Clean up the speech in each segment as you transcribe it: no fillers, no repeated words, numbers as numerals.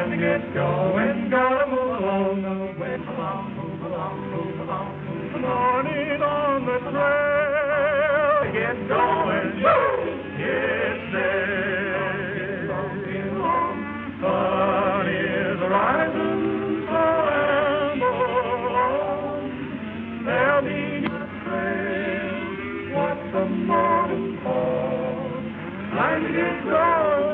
Time to get going, gotta move along the way. Move along, move along, move along, move along. Morning on the trail, get going, it's there. Sun is rising, so amble on. There'll be a trail, what the morning calls. Time to get going.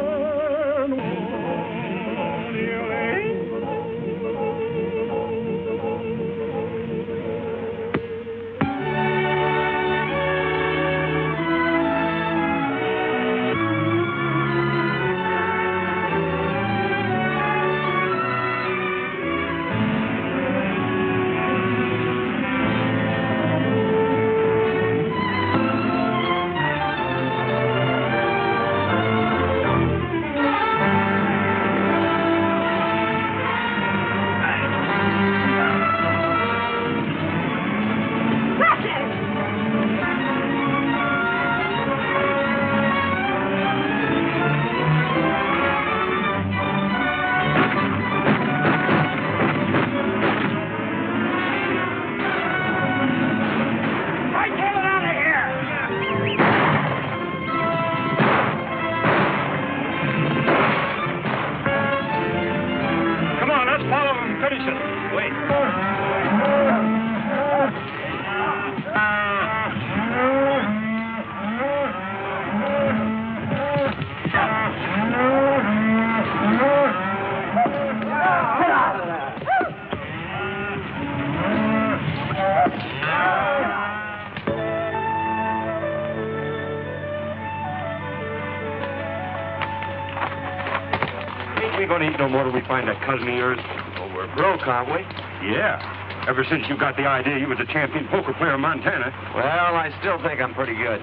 No more till we find that cousin of yours. Well, we're broke, aren't we? Yeah. Ever since you got the idea you was a champion poker player in Montana. Well, I still think I'm pretty good.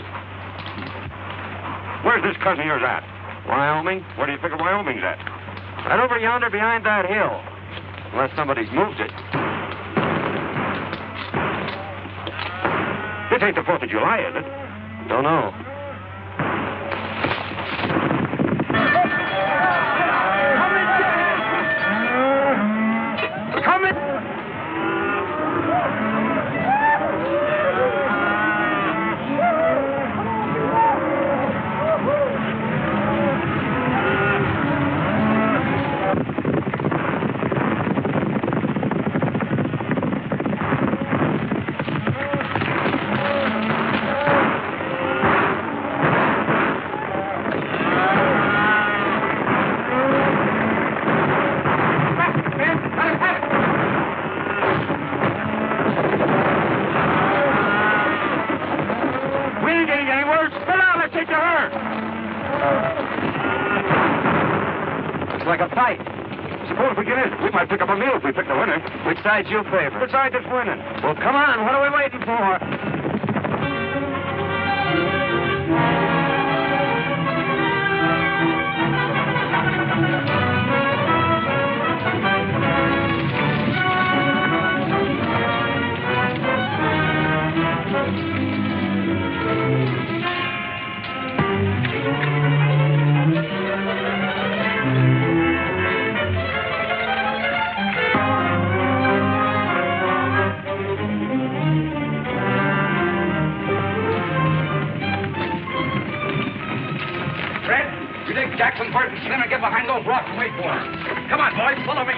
Where's this cousin of yours at? Wyoming? Where do you figure Wyoming's at? Right over yonder behind that hill. Unless somebody's moved it. This ain't the 4th of July, is it? Don't know. Pick up a meal if we pick the winner. Which side you favor? The side that's winning. Well, come on. What are we waiting for? Jackson first and then get behind those rocks and wait for him. Come on, boys, follow me.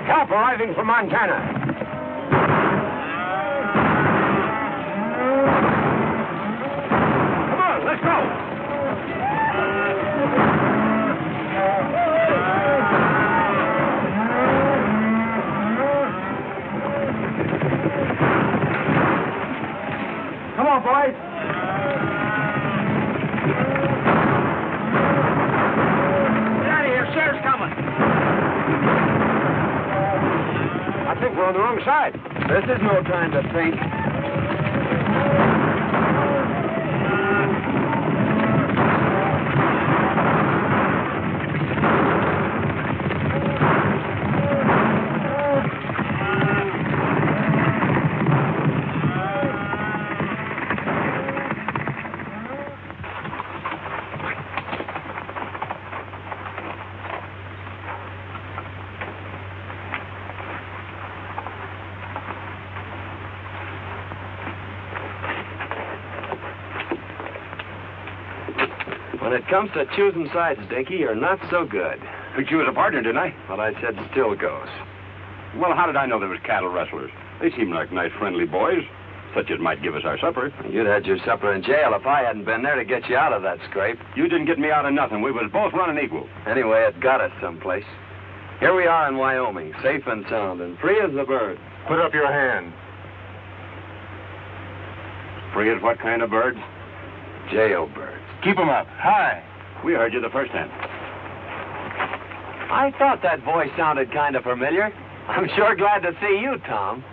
Help arriving from Montana. Come on, let's go. Come on, boys. Get out of here. Sheriff's coming. I think we're on the wrong side. This is no time to think. When it comes to choosing sides, Dinky, you're not so good. Picked you as a partner, didn't I? What I said still goes. Well, how did I know there was cattle rustlers? They seem like nice, friendly boys, such as might give us our supper. You'd had your supper in jail if I hadn't been there to get you out of that scrape. You didn't get me out of nothing. We was both running equal. Anyway, it got us someplace. Here we are in Wyoming, safe and sound, and free as a bird. Put up your hand. Free as what kind of birds? Jailbirds. Keep 'em up. High. We heard you the first time. I thought that voice sounded kind of familiar. I'm sure glad to see you, Tom.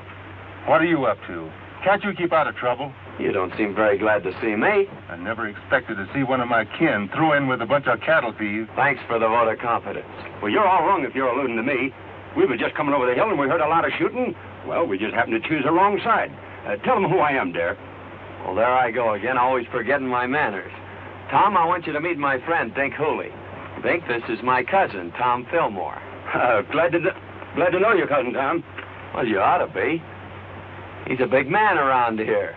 What are you up to? Can't you keep out of trouble? You don't seem very glad to see me. I never expected to see one of my kin throw in with a bunch of cattle thieves. Thanks for the vote of confidence. Well, you're all wrong if you're alluding to me. We were just coming over the hill and we heard a lot of shooting. Well, we just happened to choose the wrong side. Tell them who I am, Dare. Well, there I go again, always forgetting my manners. Tom, I want you to meet my friend, Dink Hooley. Dink, this is my cousin, Tom Fillmore. Glad to know your cousin, Tom. Well, you ought to be. He's a big man around here.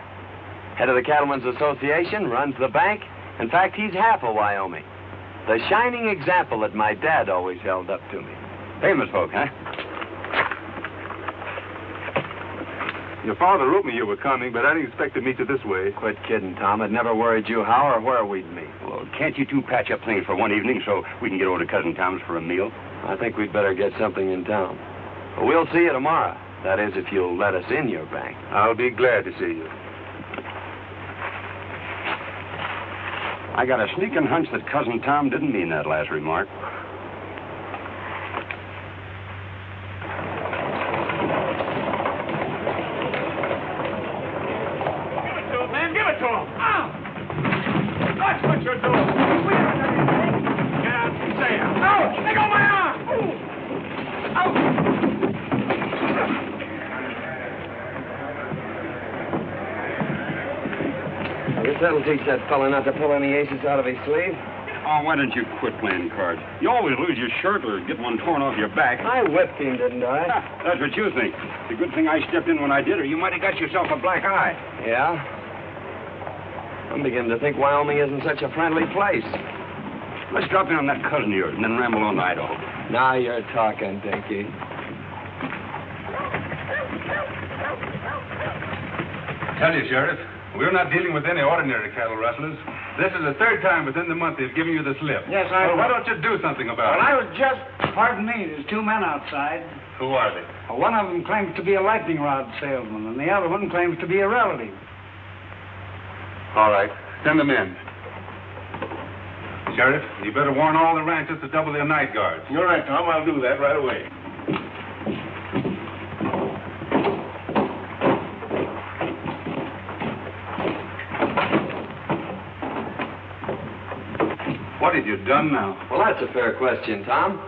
Head of the Cattlemen's Association, runs the bank. In fact, he's half of Wyoming. The shining example that my dad always held up to me. Famous folk, huh? Your father wrote me you were coming, but I didn't expect to meet you this way. Quit kidding, Tom. It never worried you how or where we'd meet. Well, can't you two patch up things for one evening so we can get over to Cousin Tom's for a meal? I think we'd better get something in town. But we'll see you tomorrow. That is, if you'll let us in your bank. I'll be glad to see you. I got a sneaking hunch that Cousin Tom didn't mean that last remark. Give it to him. That's what you're doing. We haven't done anything. Get out and say it. Ouch! Let go of my arm! Ouch! I guess that'll teach that fella not to pull any aces out of his sleeve. Oh, why don't you quit playing cards? You always lose your shirt or get one torn off your back. I whipped him, didn't I? That's what you think. It's a good thing I stepped in when I did, or you might have got yourself a black eye. Yeah? I'm beginning to think Wyoming isn't such a friendly place. Let's drop in on that cousin of yours and then ramble on to Idaho. Now you're talking, Dinky. Tell you, Sheriff, we're not dealing with any ordinary cattle rustlers. This is the third time within the month they've given you the slip. Yes, I Well, why know. don't you do something about Well, it? I was just... Pardon me, there's two men outside. Who are they? One of them claims to be a lightning rod salesman, and the other one claims to be a relative. All right, send them in. Sheriff, you better warn all the ranchers to double their night guards. You're right, Tom. I'll do that right away. What have you done now? Well, that's a fair question, Tom.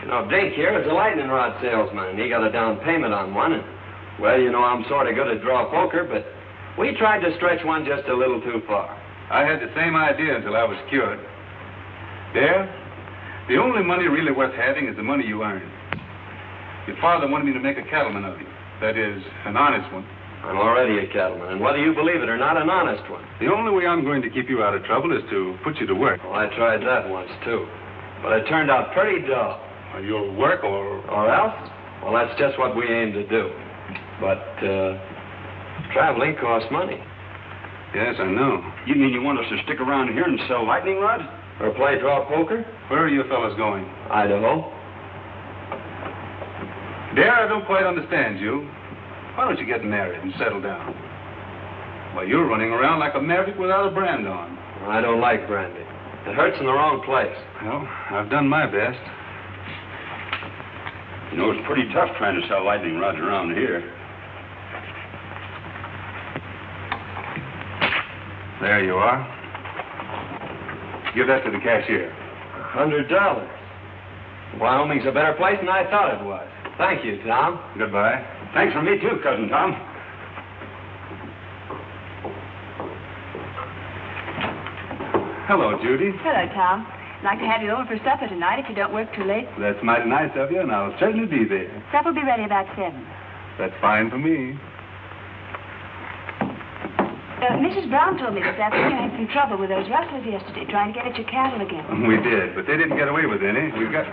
You know, Dink here is a lightning rod salesman, and he got a down payment on one. And, well, you know, I'm sort of good at draw poker, but we tried to stretch one just a little too far. I had the same idea until I was cured. There, the only money really worth having is the money you earn. Your father wanted me to make a cattleman of you. That is, an honest one. I'm already a cattleman, and whether you believe it or not, an honest one. The only way I'm going to keep you out of trouble is to put you to work. Well, I tried that once, too. But it turned out pretty dull. Your work or... Or else? Well, that's just what we aim to do. But, traveling costs money. Yes, I know. You mean you want us to stick around here and sell lightning rods? Or play draw poker? Where are you fellas going? Idaho. Dare, I don't quite understand you. Why don't you get married and settle down? Well, you're running around like a maverick without a brand on. I don't like brandy. It hurts in the wrong place. Well, I've done my best. You know, it's pretty tough trying to sell lightning rods around here. There you are. Give that to the cashier. $100. Wyoming's a better place than I thought it was. Thank you, Tom. Goodbye. Thanks from me, too, Cousin Tom. Hello, Judy. Hello, Tom. I'd like to have you over for supper tonight if you don't work too late. That's mighty nice of you, and I'll certainly be there. Supper will be ready about 7. That's fine for me. Mrs. Brown told me this afternoon you had some trouble with those rustlers yesterday, trying to get at your cattle again. We did, but they didn't get away with any. We got...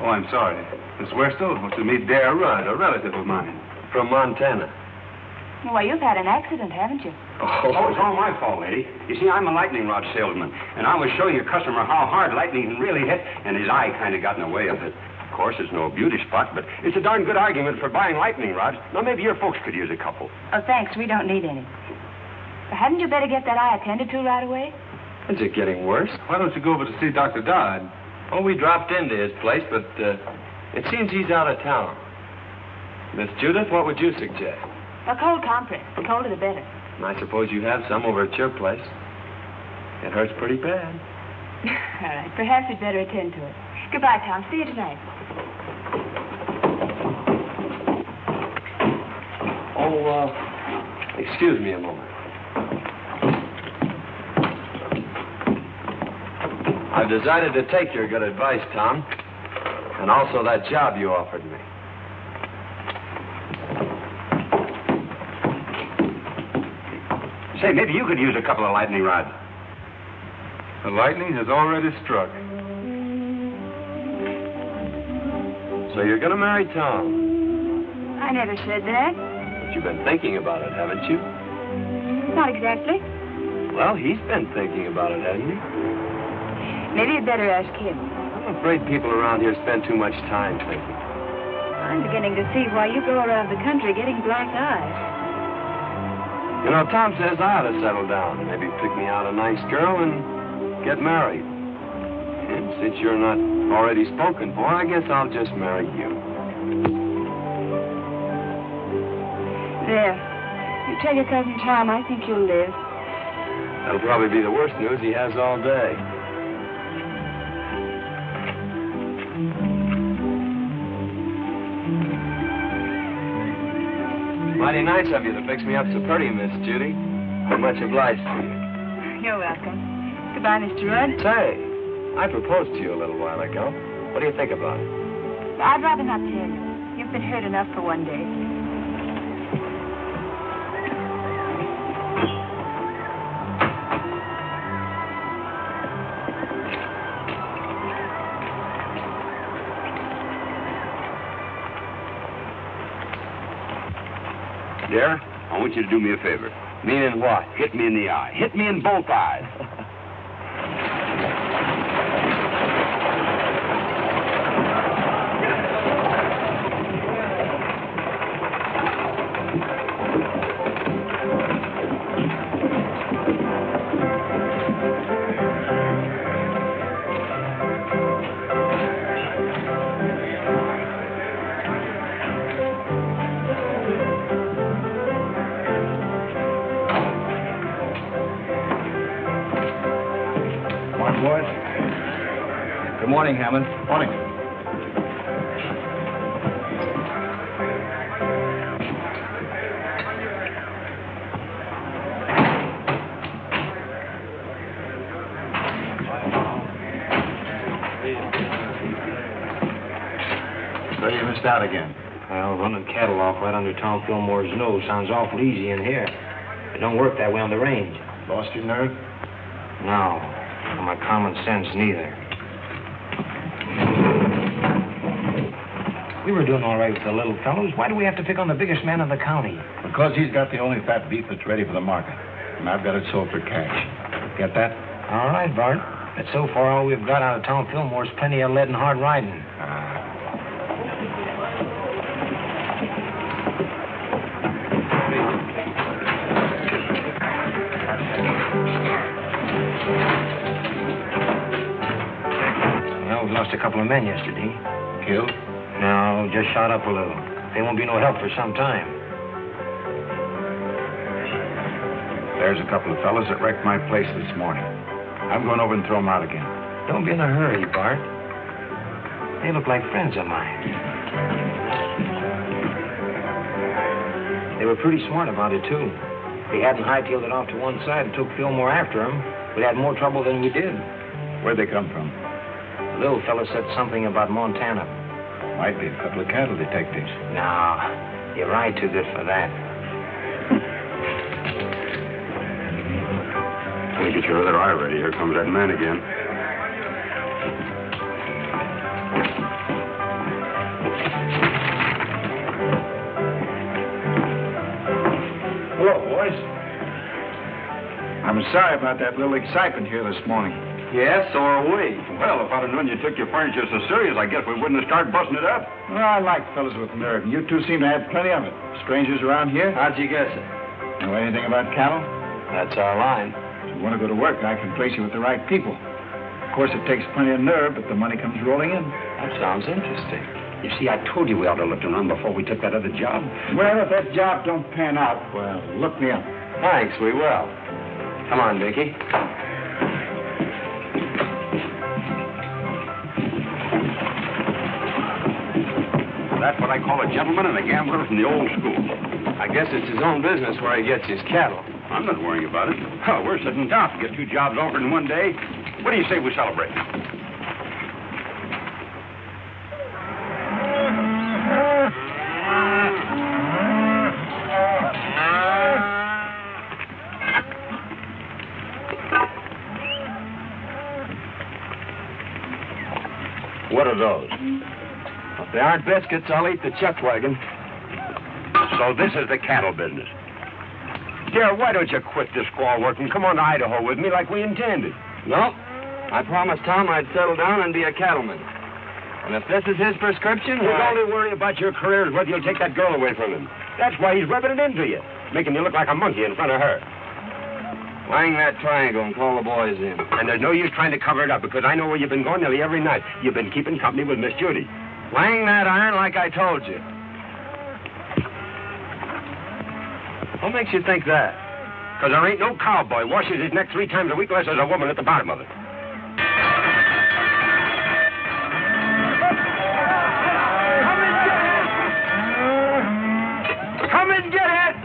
Oh, I'm sorry. Miss Werstel wants to meet Dare Rudd, a relative of mine. From Montana. Well, you've had an accident, haven't you? Oh, it's all my fault, lady. You see, I'm a lightning rod salesman, and I was showing a customer how hard lightning can really hit, and his eye kind of got in the way of it. Of course, it's no beauty spot, but it's a darn good argument for buying lightning rods. Now, maybe your folks could use a couple. Oh, thanks. We don't need any. Hadn't you better get that eye attended to right away? Is it getting worse? Why don't you go over to see Dr. Dodd? Oh, we dropped into his place, but it seems he's out of town. Miss Judith, what would you suggest? A cold compress. The colder the better. I suppose you have some over at your place. It hurts pretty bad. All right. Perhaps you'd better attend to it. Goodbye, Tom. See you tonight. Oh, excuse me a moment. I've decided to take your good advice, Tom, and also that job you offered me. Say, maybe you could use a couple of lightning rods. The lightning has already struck. So you're going to marry Tom? I never said that. But you've been thinking about it, haven't you? Not exactly. Well, he's been thinking about it, hasn't he? Maybe you'd better ask him. I'm afraid people around here spend too much time thinking. I'm beginning to see why you go around the country getting black eyes. You know, Tom says I ought to settle down. Maybe pick me out a nice girl and get married. And since you're not already spoken for, I guess I'll just marry you. There. You tell your cousin Tom I think you'll live. That'll probably be the worst news he has all day. Mighty nice of you to fix me up so pretty, Miss Judy. I'm much obliged to you. You're welcome. Goodbye, Mr. Rudd. Say, I proposed to you a little while ago. What do you think about it? I'd rather not tell you. You've been hurt enough for one day. Dare, I want you to do me a favor. Meaning what? Hit me in the eye. Hit me in both eyes. Boys. Good morning, Hammond. Morning. So you missed out again. Well, running cattle off right under Tom Fillmore's nose sounds awful easy in here. It don't work that way on the range. Lost your nerve? No. Or my common sense, neither. We were doing all right with the little fellows. Why do we have to pick on the biggest man in the county? Because he's got the only fat beef that's ready for the market. And I've got it sold for cash. Get that? All right, Bart. But so far, all we've got out of Tom Fillmore's plenty of lead and hard riding. Well, we lost a couple of men yesterday. Killed? No, just shot up a little. They won't be no help for some time. There's a couple of fellas that wrecked my place this morning. I'm going over and throw them out again. Don't be in a hurry, Bart. They look like friends of mine. They were pretty smart about it, too. If they hadn't hightailed it off to one side and took Fillmore after them, we'd had more trouble than we did. Where'd they come from? The little fella said something about Montana. Might be a couple of cattle detectives. No, you ride too good for that. Get your other eye ready. Here comes that man again. Hello, boys. I'm sorry about that little excitement here this morning. Yes, so are we. Well, if I'd have known you took your furniture so serious, I guess we wouldn't have started busting it up. Well, I like fellas with nerve, and you two seem to have plenty of it. Strangers around here? How'd you guess it? Know anything about cattle? That's our line. If you want to go to work, I can place you with the right people. Of course, it takes plenty of nerve, but the money comes rolling in. That sounds interesting. You see, I told you we ought to look around before we took that other job. Well, if that job don't pan out, well, look me up. Thanks, we will. Come on, Dickie. That's what I call a gentleman and a gambler from the old school. I guess it's his own business where he gets his cattle. I'm not worrying about it. Oh, we're sitting down to get 2 jobs offered in one day. What do you say we celebrate? What are those? If they aren't biscuits, I'll eat the chuck wagon. So this is the cattle business. Dear, why don't you quit this squaw work and come on to Idaho with me like we intended? No. I promised Tom I'd settle down and be a cattleman. And if this is his prescription, He's only worrying about your career is whether you'll take that girl away from him. That's why he's rubbing it into you, making you look like a monkey in front of her. Wang that triangle and call the boys in. And there's no use trying to cover it up, because I know where you've been going nearly every night. You've been keeping company with Miss Judy. Wang that iron like I told you. What makes you think that? Because there ain't no cowboy washes his neck 3 times a week unless there's a woman at the bottom of it. Come and get it!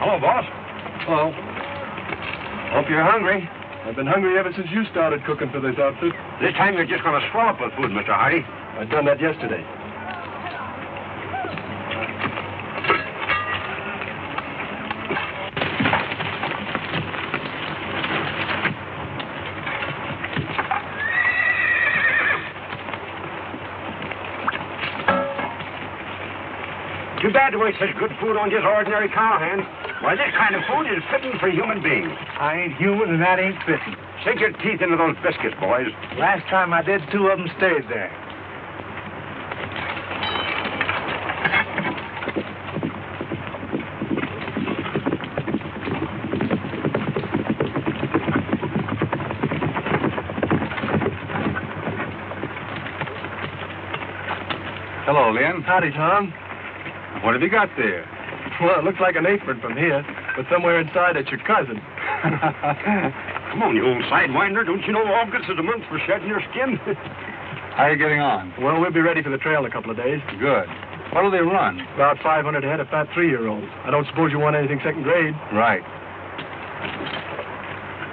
Hello, boss. Hello. Hope you're hungry. I've been hungry ever since you started cooking for this outfit. This time you're just going to swell up with food, Mr. Hardy. I've done that yesterday. Too bad to waste such good food on just ordinary cowhands. Why, this kind of food is fitting for human beings. I ain't human, and that ain't fitting. Sink your teeth into those biscuits, boys. Last time I did, 2 of them stayed there. Hello, Lynn. Howdy, Tom. What have you got there? Well, it looks like an apron from here, but somewhere inside it's your cousin. Come on, you old sidewinder. Don't you know August is a month for shedding your skin? How are you getting on? Well, we'll be ready for the trail in a couple of days. Good. What do they run? About 500 head of fat 3-year-olds. I don't suppose you want anything second grade. Right.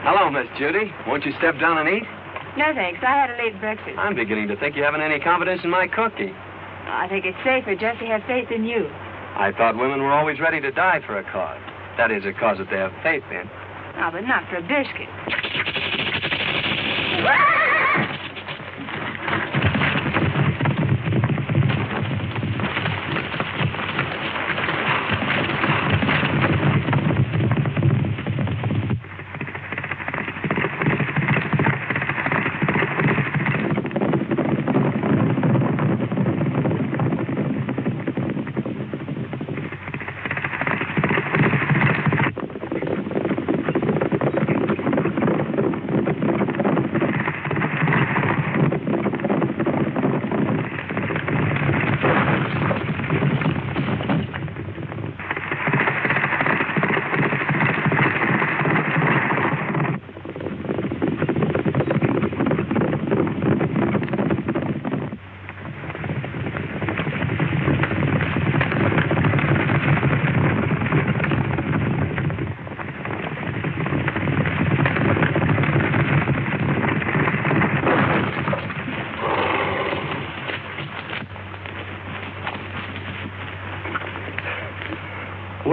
Hello, Miss Judy. Won't you step down and eat? No, thanks. I had a late breakfast. I'm beginning to think you haven't any confidence in my cooking. I think it's safer just to have faith in you. I thought women were always ready to die for a cause. That is, a cause that they have faith in. Oh, but not for a biscuit.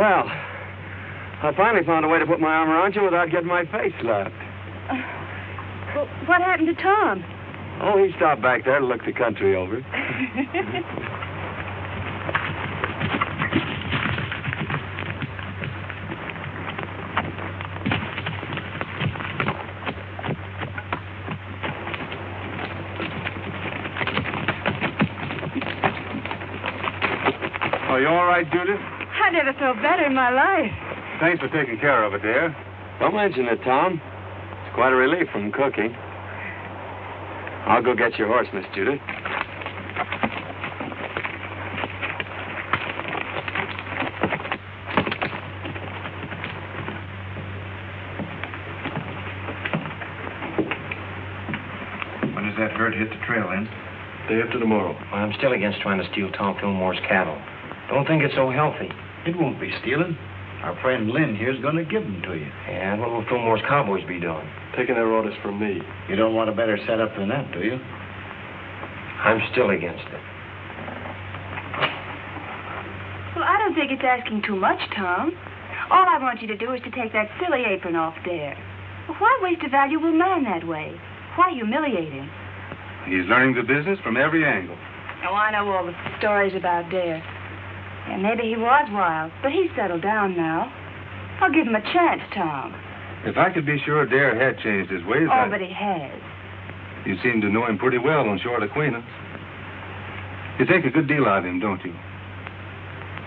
Well, I finally found a way to put my arm around you without getting my face slapped. Well, what happened to Tom? Oh, he stopped back there to look the country over. Are you all right, Judith? I never felt better in my life. Thanks for taking care of it, dear. Don't mention it, Tom. It's quite a relief from cooking. I'll go get your horse, Miss Judith. When does that herd hit the trail, then? Day after tomorrow. I'm still against trying to steal Tom Fillmore's cattle. Don't think it's so healthy. It won't be stealing. Our friend Lynn here's going to give them to you. And what will Fillmore's cowboys be doing? Taking their orders from me. You don't want a better setup than that, do you? I'm still against it. Well, I don't think it's asking too much, Tom. All I want you to do is to take that silly apron off Dare. Why waste a valuable man that way? Why humiliate him? He's learning the business from every angle. Oh, I know all the stories about Dare. Yeah, maybe he was wild, but he's settled down now. I'll give him a chance, Tom. If I could be sure Dare had changed his ways, Oh, but he has. You seem to know him pretty well on short acquaintance. You think a good deal of him, don't you?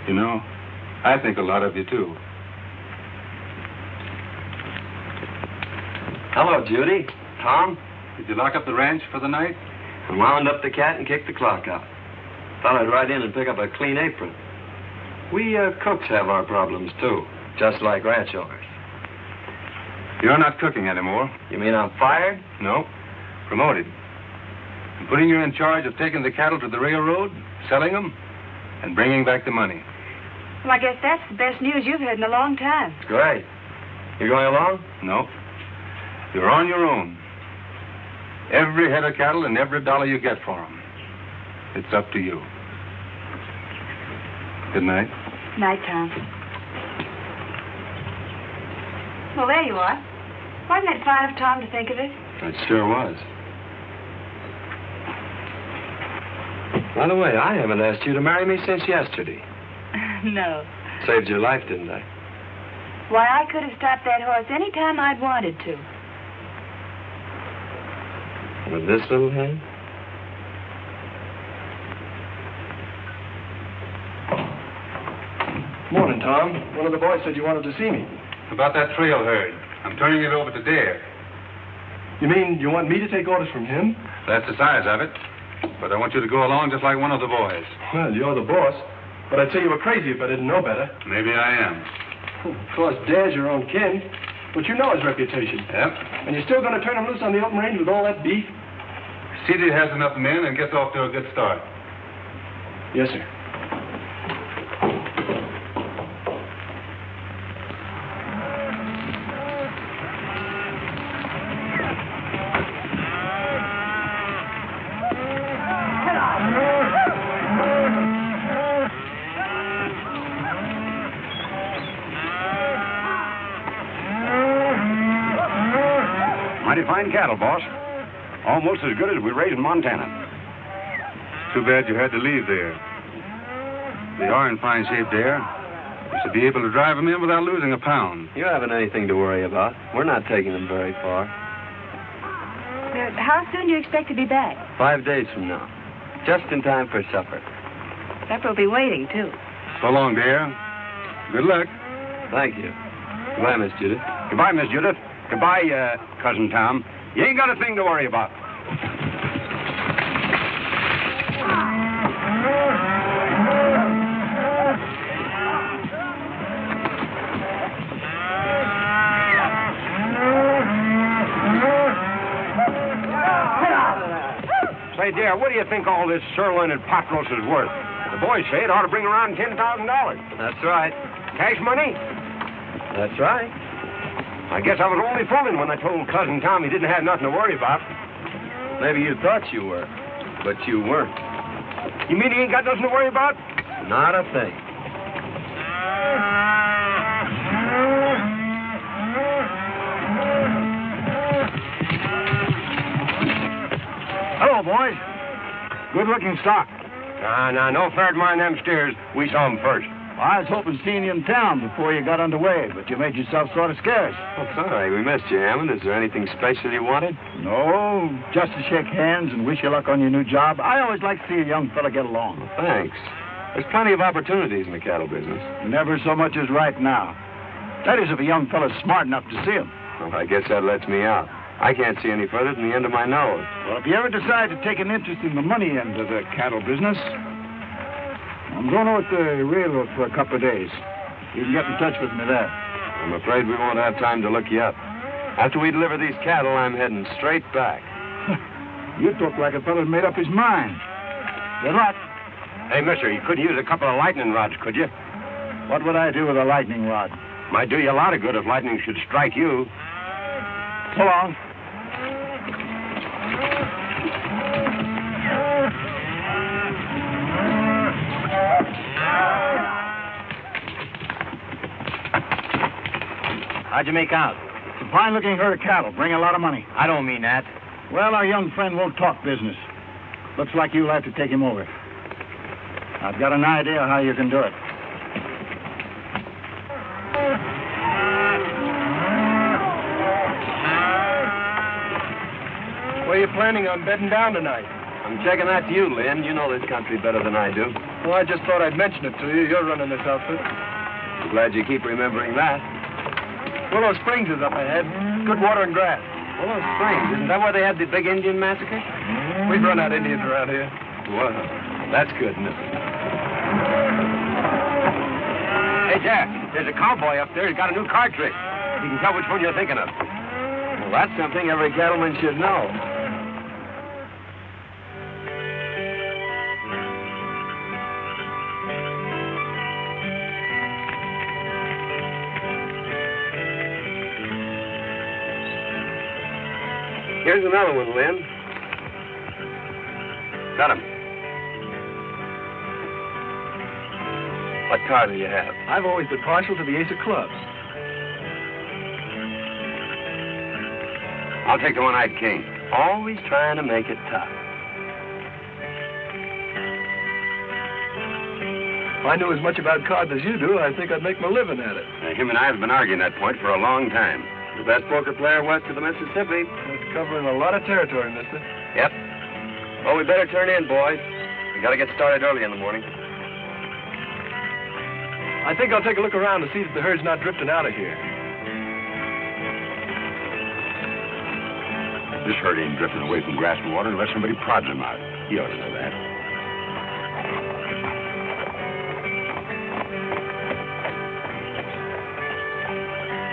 You know, I think a lot of you, too. Hello, Judy. Tom? Did you lock up the ranch for the night? I wound up the cat and kicked the clock out. Thought I'd ride in and pick up a clean apron. We cooks have our problems, too, just like ranch owners. You're not cooking anymore. You mean I'm fired? No. Promoted. I'm putting you in charge of taking the cattle to the railroad, selling them, and bringing back the money. Well, I guess that's the best news you've heard in a long time. Great. You going along? No. You're on your own. Every head of cattle and every dollar you get for them. It's up to you. Good night. Night, Tom. Well, there you are. Wasn't it fine of Tom to think of it? It sure was. By the way, I haven't asked you to marry me since yesterday. No. Saved your life, didn't I? Why, I could have stopped that horse any time I'd wanted to. With this little hand? Morning, Tom. One of the boys said you wanted to see me. About that trail herd. I'm turning it over to Dare. You mean you want me to take orders from him? That's the size of it. But I want you to go along just like one of the boys. Well, you're the boss. But I'd say you were crazy if I didn't know better. Maybe I am. Of course, Dare's your own kin. But you know his reputation. Yep. And you're still going to turn him loose on the open range with all that beef? See that he has enough men and gets off to a good start. Yes, sir. Mighty fine cattle, boss. Almost as good as we raise in Montana. Too bad you had to leave there. They are in fine shape there. You should be able to drive them in without losing a pound. You haven't anything to worry about. We're not taking them very far. How soon do you expect to be back? 5 days from now. Just in time for supper. Supper will be waiting, too. So long, Dare. Good luck. Thank you. Goodbye, Miss Judith. Goodbye, Miss Judith. Goodbye, Cousin Tom. You ain't got a thing to worry about. Say, dear, what do you think all this sirloin and pot roast is worth? The boys say it ought to bring around $10,000. That's right. Cash money? That's right. I guess I was only fooling when I told Cousin Tom he didn't have nothing to worry about. Maybe you thought you were, but you weren't. You mean he ain't got nothing to worry about? Not a thing. Hello, boys. Good-looking stock. No fair to mind them steers. We saw them first. Well, I was hoping seeing you in town before you got underway, but you made yourself sort of scarce. Oh, sorry, we missed you, Hammond. Is there anything special you wanted? No, just to shake hands and wish you luck on your new job. I always like to see a young fella get along. Well, thanks. There's plenty of opportunities in the cattle business. Never so much as right now. That is, if a young fella's smart enough to see him. Well, I guess that lets me out. I can't see any further than the end of my nose. Well, if you ever decide to take an interest in the money end of the cattle business, I'm going over to the railroad for a couple of days. You can get in touch with me there. I'm afraid we won't have time to look you up. After we deliver these cattle, I'm heading straight back. You talk like a fella's made up his mind. Good luck. Hey, mister, you couldn't use a couple of lightning rods, could you? What would I do with a lightning rod? Might do you a lot of good if lightning should strike you. So long. How'd you make out? It's a fine-looking herd of cattle. Bring a lot of money. I don't mean that. Well, our young friend won't talk business. Looks like you'll have to take him over. I've got an idea how you can do it. Where are you planning on bedding down tonight? I'm checking that to you, Lynn. You know this country better than I do. Well, I just thought I'd mention it to you. You're running this outfit. I'm glad you keep remembering that. Willow Springs is up ahead. Good water and grass. Willow Springs, isn't that where they had the big Indian massacre? We've run out Indians around here. Well, that's good, isn't it? Hey, Jack, there's a cowboy up there. He's got a new card trick. You can tell which one you're thinking of. Well, that's something every cattleman should know. Here's another one, Lynn. Got him. What card do you have? I've always been partial to the ace of clubs. I'll take the one-eyed king. Always trying to make it tough. If I knew as much about cards as you do, I think I'd make my living at it. Him and I have been arguing that point for a long time. The best poker player west of the Mississippi. That's covering a lot of territory, mister. Yep. Well, we better turn in, boys. We got to get started early in the morning. I think I'll take a look around to see that the herd's not drifting out of here. This herd ain't drifting away from grass and water unless somebody prods them out. You ought to know that.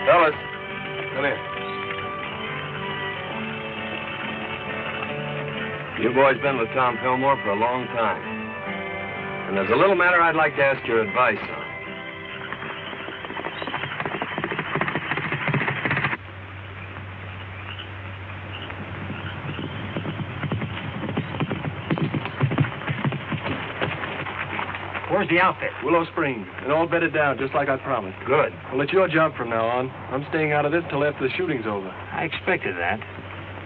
Fellas, come here. You boys been with Tom Fillmore for a long time. And there's a little matter I'd like to ask your advice on. Where's the outfit? Willow Springs, and all bedded down, just like I promised. Good. Well, it's your job from now on. I'm staying out of this till after the shooting's over. I expected that.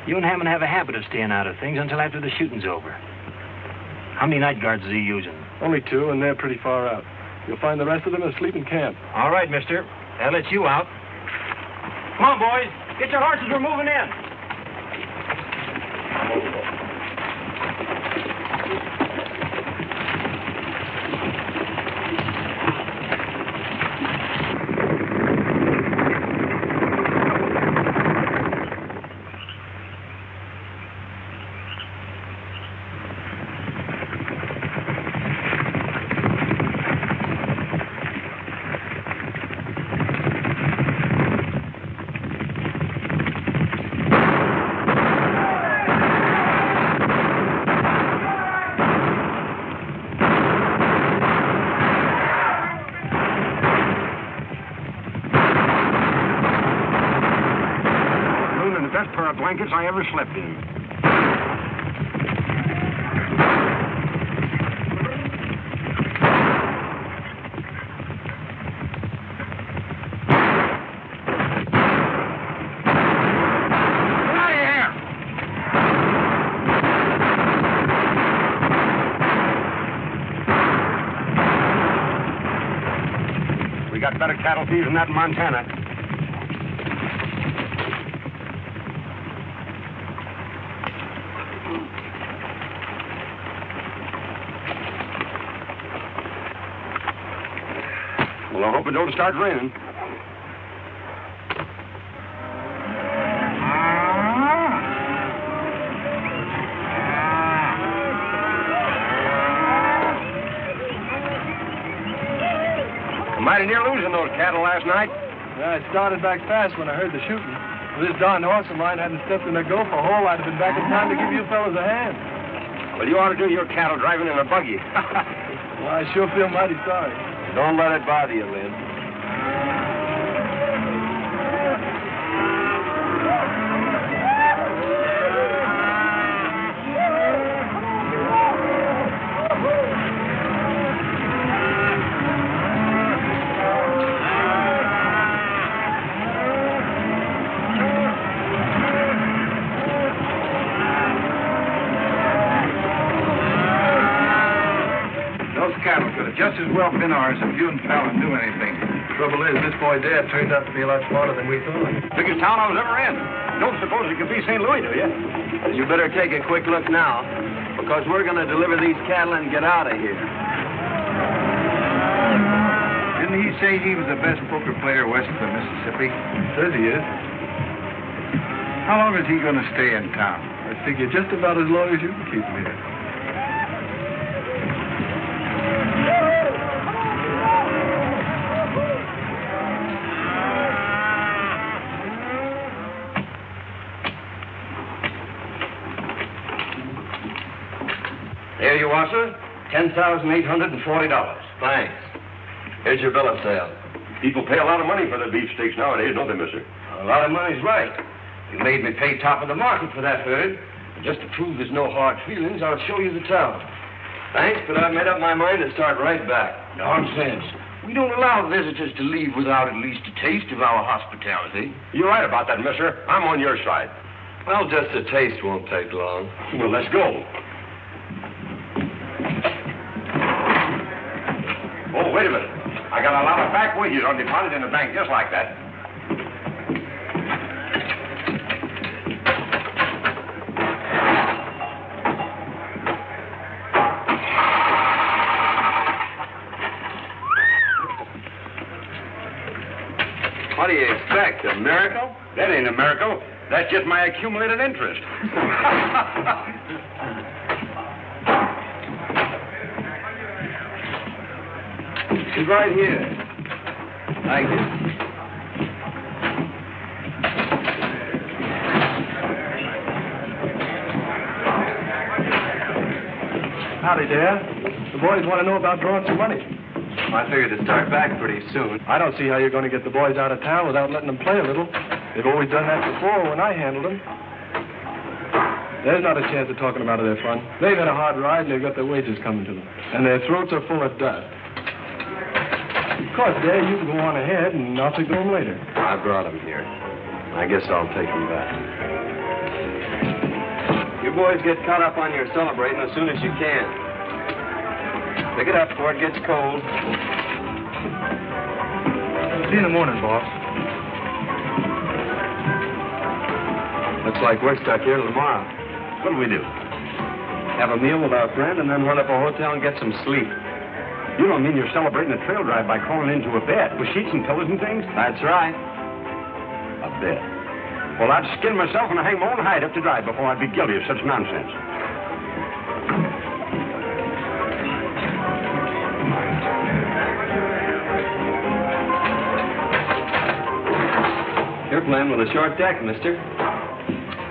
You and Hammond have a habit of staying out of things until after the shooting's over. How many night guards is he using? Only 2, and they're pretty far out. You'll find the rest of them asleep in camp. All right, mister. That lets you out. Come on, boys. Get your horses. We're moving in. Blankets I ever slept in. Get out of here! cattle thieves than that in Montana. Well, I hope it don't start raining. Mighty near losing those cattle last night. Yeah, I started back fast when I heard the shooting. If this darn horse of mine hadn't stepped in a gopher hole, I'd have been back in time to give you fellas a hand. Well, you ought to do your cattle driving in a buggy. Well, I sure feel mighty sorry. Don't let it bother you, Lynn. Just as well been ours if you and Fallon knew anything. Trouble is, this boy Dad turned out to be a lot smarter than we thought. Biggest town I was ever in. Don't suppose it could be St. Louis, do you? You better take a quick look now, because we're going to deliver these cattle and get out of here. Didn't he say he was the best poker player west of the Mississippi? Says he is. How long is he going to stay in town? I figure just about as long as you can keep him here. There you are, sir. $10,840. Thanks. Here's your bill of sale. People pay a lot of money for their beefsteaks nowadays, don't they, mister? A lot of money's right. You made me pay top of the market for that herd. And just to prove there's no hard feelings, I'll show you the town. Thanks, but I've made up my mind to start right back. Nonsense. We don't allow visitors to leave without at least a taste of our hospitality. You're right about that, mister. I'm on your side. Well, just a taste won't take long. Well, let's go. Oh, wait a minute. I got a lot of back wages on deposit in the bank just like that. What do you expect, a miracle? That ain't a miracle. That's just my accumulated interest. She's right here. Thank you. Howdy, Dad. The boys want to know about drawing some money. I figured to start back pretty soon. I don't see how you're going to get the boys out of town without letting them play a little. They've always done that before when I handled them. There's not a chance of talking them out of their fun. They've had a hard ride and they've got their wages coming to them. And their throats are full of dust. Of course, Dad, you can go on ahead and I'll take them later. I brought them here. I guess I'll take them back. You boys get caught up on your celebrating as soon as you can. Pick it up before it gets cold. See you in the morning, boss. Looks like we're stuck here till tomorrow. What do we do? Have a meal with our friend and then run up a hotel and get some sleep. You don't mean you're celebrating a trail drive by crawling into a bed with sheets and pillows and things? That's right. A bed? Well, I'd skin myself and hang my own hide up to dry before I'd be guilty of such nonsense. You're playing with a short deck, mister.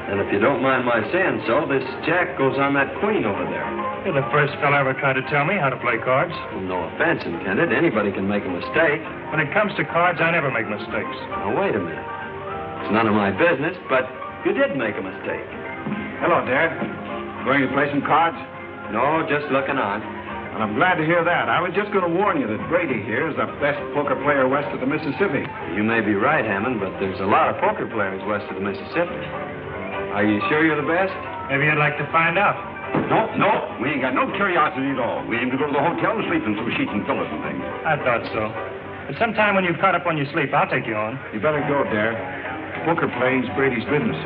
And if you don't mind my saying so, this jack goes on that queen over there. You're the first fellow ever tried to tell me how to play cards. Well, no offense intended. Anybody can make a mistake. When it comes to cards, I never make mistakes. Now, wait a minute. It's none of my business, but you did make a mistake. Hello, Dad. Going to play some cards? No, just looking on. And I'm glad to hear that. I was just going to warn you that Brady here is the best poker player west of the Mississippi. You may be right, Hammond, but there's a lot of poker players west of the Mississippi. Are you sure you're the best? Maybe I'd like to find out. No. We ain't got no curiosity at all. We aim to go to the hotel and sleep in some sheets and pillows and things. I thought so. But sometime when you've caught up on your sleep, I'll take you on. You better go, Dare. Poker playing's Brady's business.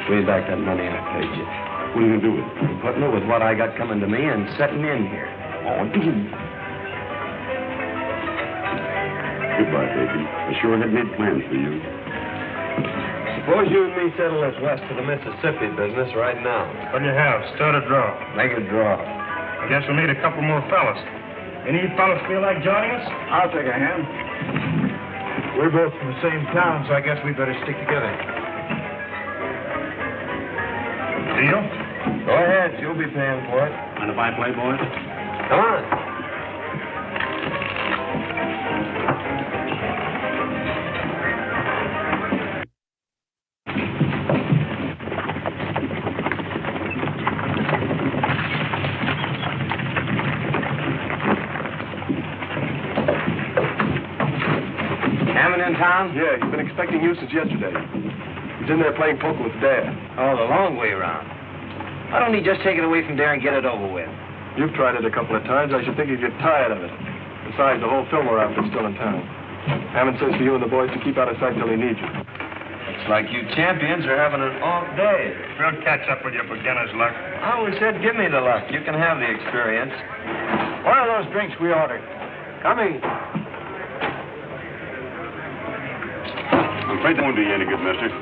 Pay back that money I paid you. What are you going to do with it? Putting it with what I got coming to me and setting in here. Oh, goodbye, baby. I sure had made plans for you. Suppose you and me settle this west to the Mississippi business right now. What do you have? Start a draw. Make a draw. I guess we'll need a couple more fellas. Any fellas feel like joining us? I'll take a hand. We're both from the same town, so I guess we better stick together. Deal? Go ahead. You'll be paying for it. Mind if I play, boys? Come on. Hammond in town? Yeah, he's been expecting you since yesterday. He's in there playing poker with Dad. Oh, the long way around. Why don't he just take it away from there and get it over with? You've tried it a couple of times. I should think you'd get tired of it. Besides, the whole Fillmore outfit's still in town. Hammond says for you and the boys to keep out of sight till he needs you. Looks like you champions are having an off day. We'll catch up with your beginner's luck. I always said, give me the luck. You can have the experience. What are those drinks we ordered? Coming. I'm afraid that won't do you any good, mister.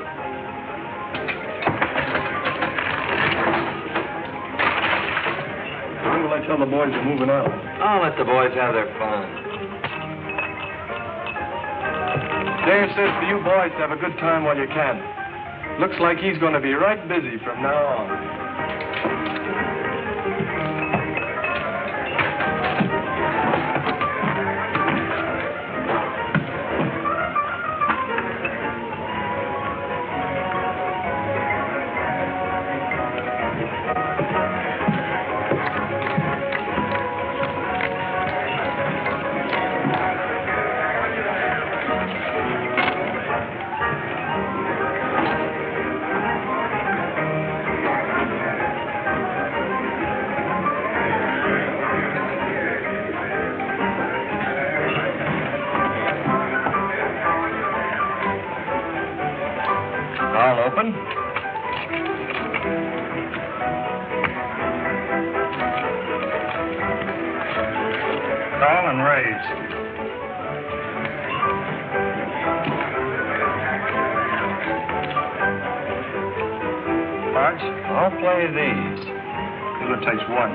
When will I tell the boys you're moving on? I'll let the boys have their fun. Dare says for you boys to have a good time while you can. Looks like he's going to be right busy from now on. All open. Call and raise. Cards? I'll play these. It takes one.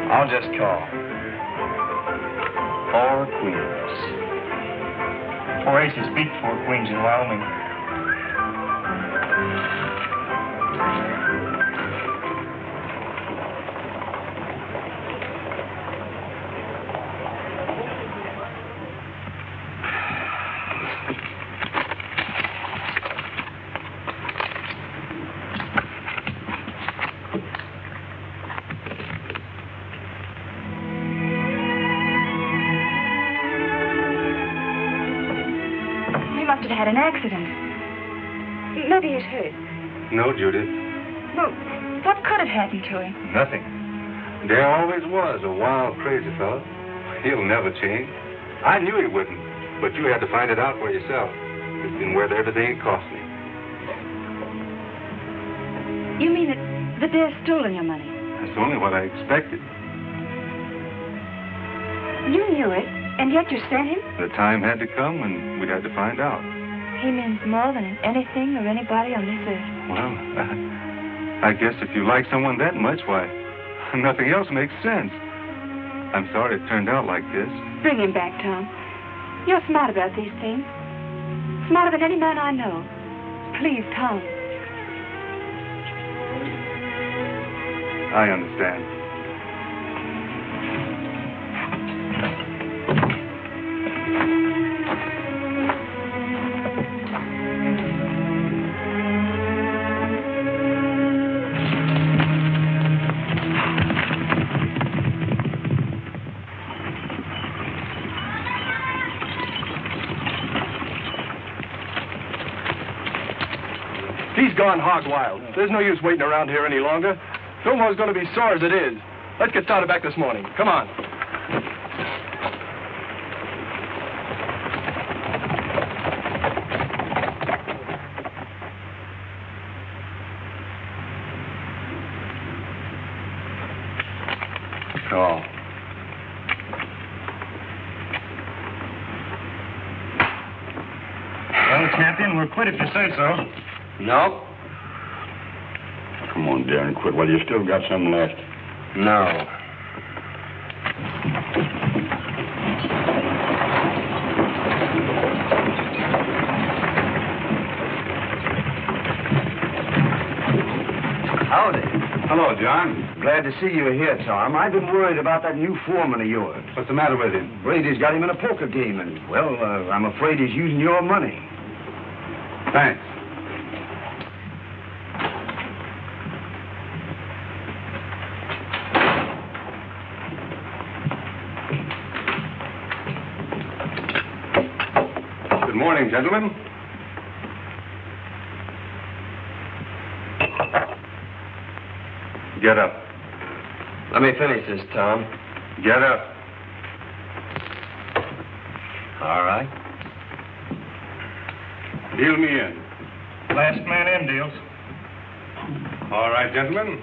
I'll just call. 4 queens. 4 aces beat 4 queens in Wyoming. Must have had an accident. Maybe he's hurt. No, Judith. Well, what could have happened to him? Nothing. There always was a wild, crazy fellow. He'll never change. I knew he wouldn't, but you had to find it out for yourself. It's been worth everything it cost me. You mean that Dare's stolen your money? That's only what I expected. You knew it, and yet you sent him? The time had to come, and we had to find out. He means more than anything or anybody on this earth. Well, I guess if you like someone that much, why, nothing else makes sense. I'm sorry it turned out like this. Bring him back, Tom. You're smart about these things. Smarter than any man I know. Please, Tom. I understand. He's gone hog wild. There's no use waiting around here any longer. Fillmore's going to be sore as it is. Let's get started back this morning. Come on. Oh. Well, champion, we'll quit if you say so. No? Come on, Darren, quit. Well, you still got some left. No. Howdy. Hello, John. Glad to see you here, Tom. I've been worried about that new foreman of yours. What's the matter with him? Brady's got him in a poker game, and, well, I'm afraid he's using your money. Thanks. Good morning, gentlemen. Get up. Let me finish this, Tom. Get up. All right. Deal me in. Last man in deals. All right, gentlemen.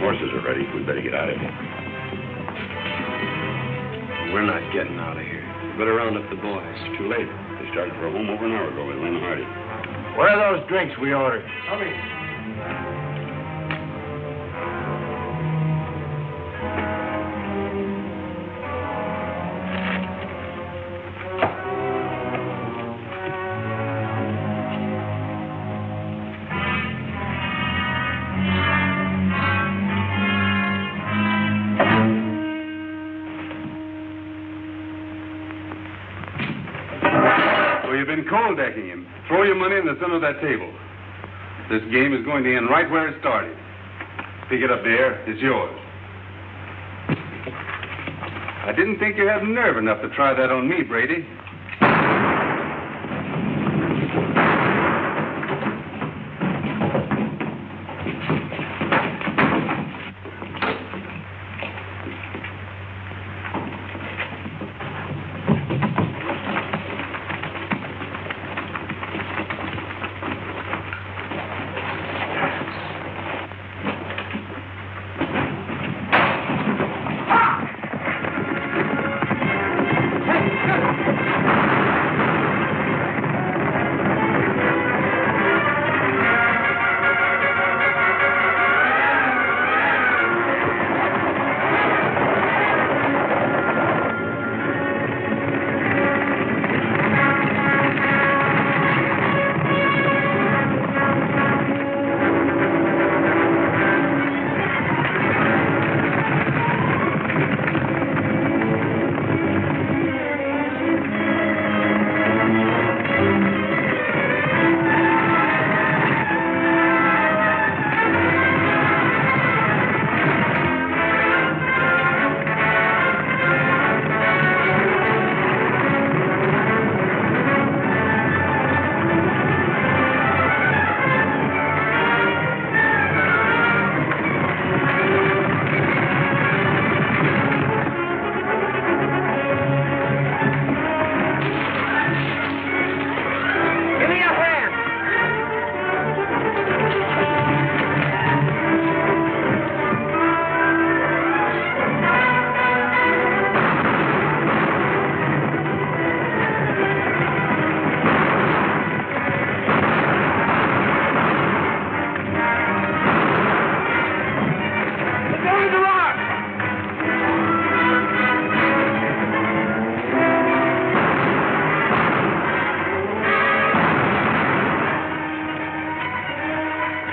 Horses are ready. We better get out of here. We're not getting out of here. Better round up the boys. Too late. They started for home over an hour ago with Lynn Hardy. Where are those drinks we ordered? You've been cold decking him. Throw your money in the center of that table. This game is going to end right where it started. Pick it up there. It's yours. I didn't think you had nerve enough to try that on me, Brady.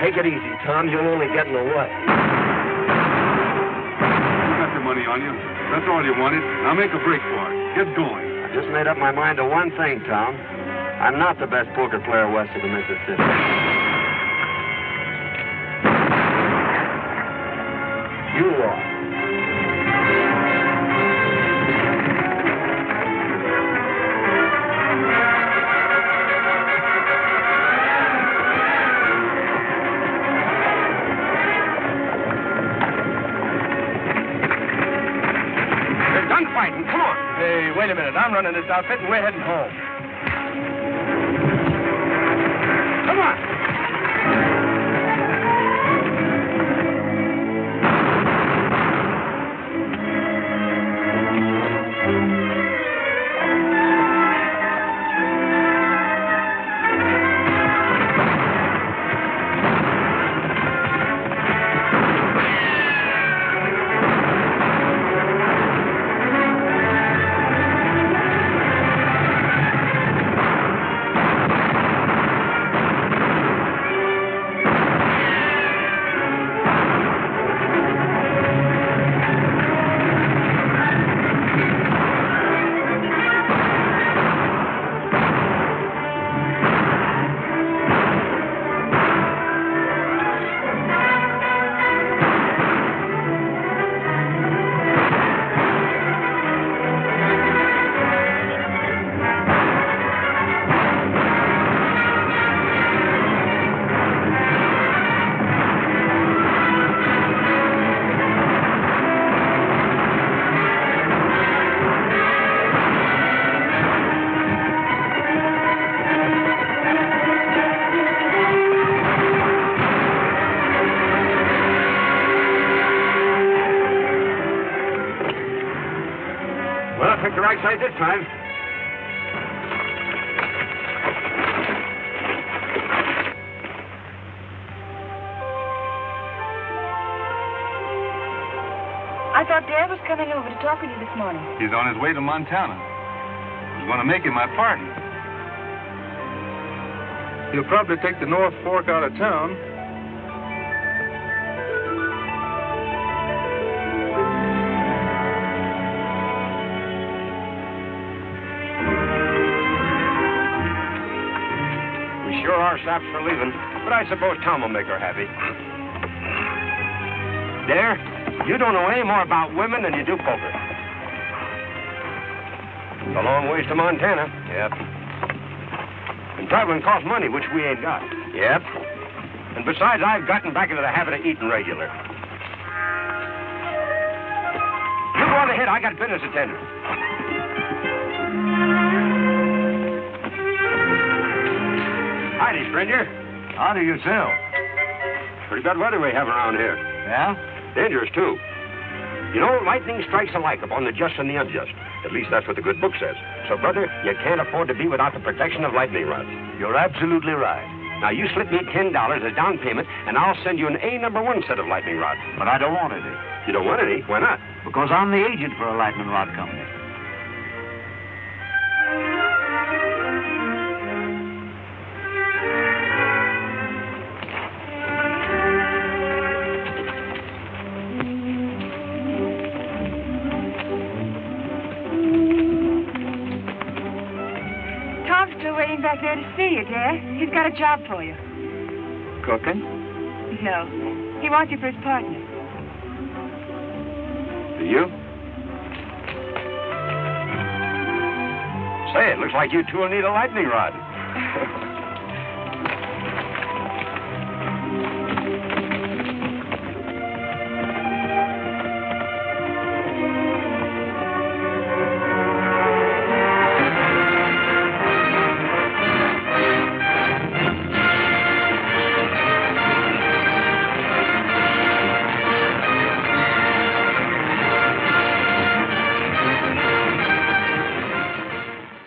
Take it easy, Tom. You'll only get in the way. You got the money on you. That's all you wanted. Now make a break for it. Get going. I just made up my mind to one thing, Tom. I'm not the best poker player west of the Mississippi. You are. Fighting. Come on. Hey, wait a minute. I'm running this outfit, and we're heading home. Come on. Picked the right side this time. I thought Dad was coming over to talk with you this morning. He's on his way to Montana. I was going to make him my partner. He'll probably take the North Fork out of town. Sure are saps for leaving, but I suppose Tom will make her happy. There, you don't know any more about women than you do poker. It's a long ways to Montana. Yep. And traveling costs money, which we ain't got. Yep. And besides, I've gotten back into the habit of eating regular. You go on ahead. I got business to tend to. Howdy, stranger. How do you sell? Pretty bad weather we have around here. Yeah? Dangerous, too. You know, lightning strikes alike upon the just and the unjust. At least that's what the good book says. So, brother, you can't afford to be without the protection of lightning rods. You're absolutely right. Now, you slip me $10 as down payment, and I'll send you an A-number-1 set of lightning rods. But I don't want any. You don't want any? Why not? Because I'm the agent for a lightning rod company. Waiting back there to see you, Dad. He's got a job for you. Cooking? No. He wants you for his partner. Do you? Say, it looks like you two will need a lightning rod.